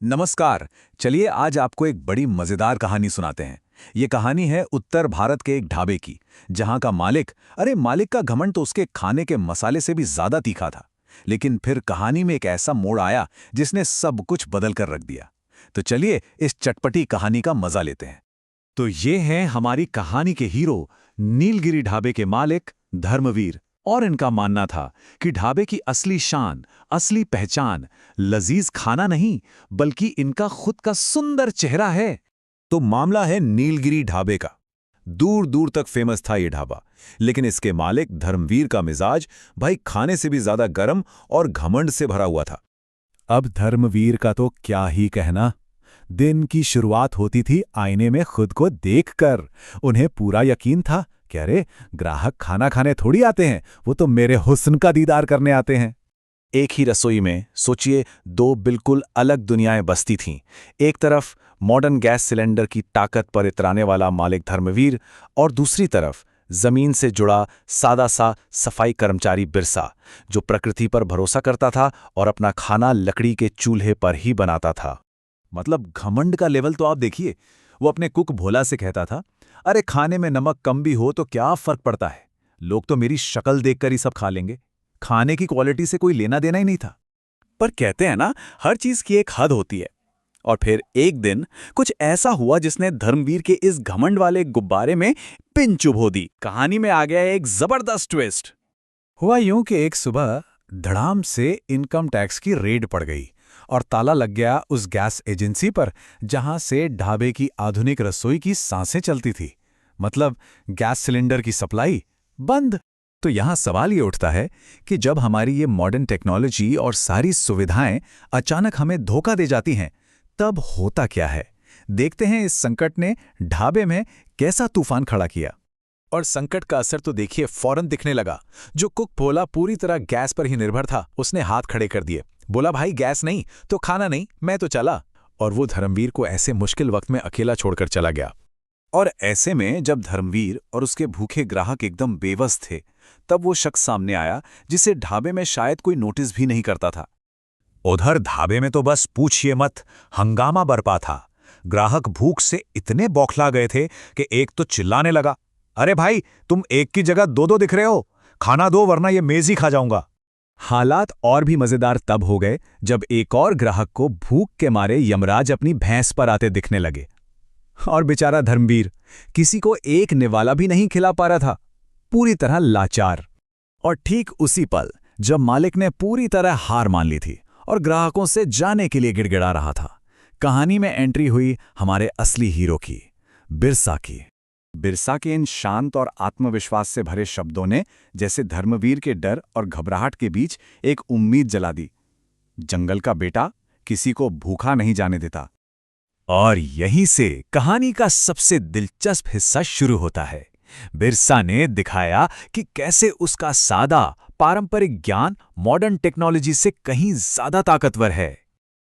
नमस्कार। चलिए आज आपको एक बड़ी मजेदार कहानी सुनाते हैं। ये कहानी है उत्तर भारत के एक ढाबे की, जहां का मालिक का घमंड तो उसके खाने के मसाले से भी ज्यादा तीखा था। लेकिन फिर कहानी में एक ऐसा मोड़ आया जिसने सब कुछ बदल कर रख दिया। तो चलिए इस चटपटी कहानी का मजा लेते हैं। तो ये हैं हमारी कहानी के हीरो, नीलगिरी ढाबे के मालिक धर्मवीर। और इनका मानना था कि ढाबे की असली शान, असली पहचान लजीज खाना नहीं, बल्कि इनका खुद का सुंदर चेहरा है। तो मामला है नीलगिरी ढाबे का। दूर दूर तक फेमस था ये ढाबा, लेकिन इसके मालिक धर्मवीर का मिजाज भाई खाने से भी ज्यादा गर्म और घमंड से भरा हुआ था। अब धर्मवीर का तो क्या ही कहना। दिन की शुरुआत होती थी आईने में खुद को देखकर। उन्हें पूरा यकीन था कि अरे ग्राहक खाना खाने थोड़ी आते हैं, वो तो मेरे हुस्न का दीदार करने आते हैं। एक ही रसोई में सोचिए दो बिल्कुल अलग दुनियाएं बसती थीं। एक तरफ मॉडर्न गैस सिलेंडर की ताकत पर इतराने वाला मालिक धर्मवीर, और दूसरी तरफ जमीन से जुड़ा सादा सा सफाई कर्मचारी बिरसा, जो प्रकृति पर भरोसा करता था और अपना खाना लकड़ी के चूल्हे पर ही बनाता था। मतलब घमंड का लेवल तो आप देखिए। वो अपने कुक भोला से कहता था, अरे खाने में नमक कम भी हो तो क्या फर्क पड़ता है, लोग तो मेरी शक्ल देखकर ही सब खा लेंगे। खाने की क्वालिटी से कोई लेना देना ही नहीं था। पर कहते हैं ना, हर चीज की एक हद होती है। और फिर एक दिन कुछ ऐसा हुआ जिसने धर्मवीर के इस घमंड वाले गुब्बारे में पिन चुभो दी। कहानी में आ गया एक जबरदस्त ट्विस्ट। हुआ यूं कि एक सुबह धड़ाम से इनकम टैक्स की रेड पड़ गई और ताला लग गया उस गैस एजेंसी पर जहां से ढाबे की आधुनिक रसोई की सांसें चलती थी। मतलब गैस सिलेंडर की सप्लाई बंद। तो यहां सवाल ये उठता है कि जब हमारी ये मॉडर्न टेक्नोलॉजी और सारी सुविधाएं अचानक हमें धोखा दे जाती हैं, तब होता क्या है। देखते हैं इस संकट ने ढाबे में कैसा तूफान खड़ा किया। और संकट का असर तो देखिए फौरन दिखने लगा। जो कुक भोला पूरी तरह गैस पर ही निर्भर था, उसने हाथ खड़े कर दिए। बोला, भाई गैस नहीं तो खाना नहीं, मैं तो चला। और वो धर्मवीर को ऐसे मुश्किल वक्त में अकेला छोड़कर चला गया। और ऐसे में जब धर्मवीर और उसके भूखे ग्राहक एकदम बेबस थे, तब वो शख्स सामने आया जिसे ढाबे में शायद कोई नोटिस भी नहीं करता था। उधर ढाबे में तो बस पूछिए मत, हंगामा बरपा था। ग्राहक भूख से इतने बौखला गए थे कि एक तो चिल्लाने लगा, अरे भाई तुम एक की जगह दो दो दिख रहे हो, खाना दो वरना ये मेज ही खा जाऊंगा। हालात और भी मजेदार तब हो गए जब एक और ग्राहक को भूख के मारे यमराज अपनी भैंस पर आते दिखने लगे। और बेचारा धर्मवीर किसी को एक निवाला भी नहीं खिला पा रहा था, पूरी तरह लाचार। और ठीक उसी पल जब मालिक ने पूरी तरह हार मान ली थी और ग्राहकों से जाने के लिए गिड़गिड़ा रहा था, कहानी में एंट्री हुई हमारे असली हीरो की, बिरसा की। बिरसा के इन शांत और आत्मविश्वास से भरे शब्दों ने जैसे धर्मवीर के डर और घबराहट के बीच एक उम्मीद जला दी। जंगल का बेटा किसी को भूखा नहीं जाने देता। और यहीं से कहानी का सबसे दिलचस्प हिस्सा शुरू होता है। बिरसा ने दिखाया कि कैसे उसका सादा पारंपरिक ज्ञान मॉडर्न टेक्नोलॉजी से कहीं ज्यादा ताकतवर है।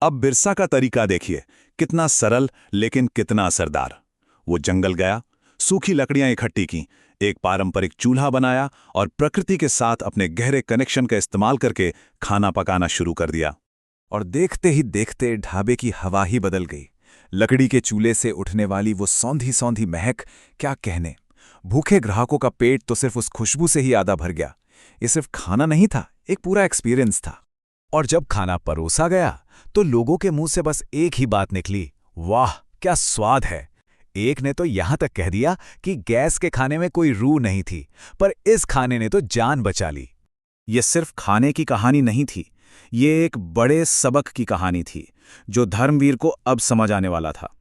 अब बिरसा का तरीका देखिए, कितना सरल लेकिन कितना असरदार। वो जंगल गया, सूखी लकड़ियां इकट्ठी की, एक पारंपरिक चूल्हा बनाया और प्रकृति के साथ अपने गहरे कनेक्शन का इस्तेमाल करके खाना पकाना शुरू कर दिया। और देखते ही देखते ढाबे की हवा ही बदल गई। लकड़ी के चूल्हे से उठने वाली वो सौंधी सौंधी महक, क्या कहने। भूखे ग्राहकों का पेट तो सिर्फ उस खुशबू से ही आधा भर गया। ये सिर्फ खाना नहीं था, एक पूरा एक्सपीरियंस था। और जब खाना परोसा गया तो लोगों के मुंह से बस एक ही बात निकली, वाह क्या स्वाद है। एक ने तो यहां तक कह दिया कि गैस के खाने में कोई रूह नहीं थी, पर इस खाने ने तो जान बचा ली। यह सिर्फ खाने की कहानी नहीं थी, ये एक बड़े सबक की कहानी थी जो धर्मवीर को अब समझ आने वाला था।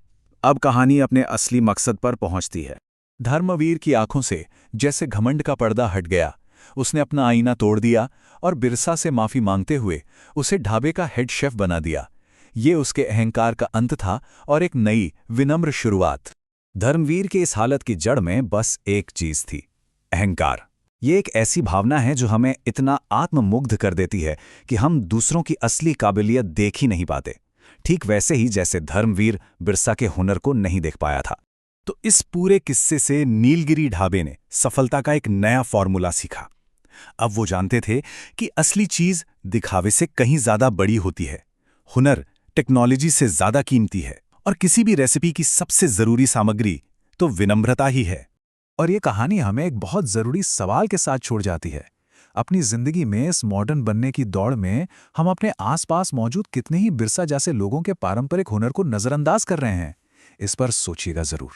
अब कहानी अपने असली मकसद पर पहुंचती है। धर्मवीर की आंखों से जैसे घमंड का पर्दा हट गया। उसने अपना आईना तोड़ दिया और बिरसा से माफी मांगते हुए उसे ढाबे का हेड शेफ बना दिया। ये उसके अहंकार का अंत था और एक नई विनम्र शुरुआत। धर्मवीर के इस हालत की जड़ में बस एक चीज थी, अहंकार। ये एक ऐसी भावना है जो हमें इतना आत्ममुग्ध कर देती है कि हम दूसरों की असली काबिलियत देख ही नहीं पाते। ठीक वैसे ही जैसे धर्मवीर बिरसा के हुनर को नहीं देख पाया था। तो इस पूरे किस्से से नीलगिरी ढाबे ने सफलता का एक नया फॉर्मूला सीखा। अब वो जानते थे कि असली चीज दिखावे से कहीं ज्यादा बड़ी होती है। हुनर, टेक्नोलॉजी से ज्यादा कीमती है और किसी भी रेसिपी की सबसे जरूरी सामग्री तो विनम्रता ही है। और ये कहानी हमें एक बहुत जरूरी सवाल के साथ छोड़ जाती है। अपनी जिंदगी में इस मॉडर्न बनने की दौड़ में हम अपने आसपास मौजूद कितने ही बिरसा जैसे लोगों के पारंपरिक हुनर को नजरअंदाज कर रहे हैं। इस पर सोचिएगा जरूर।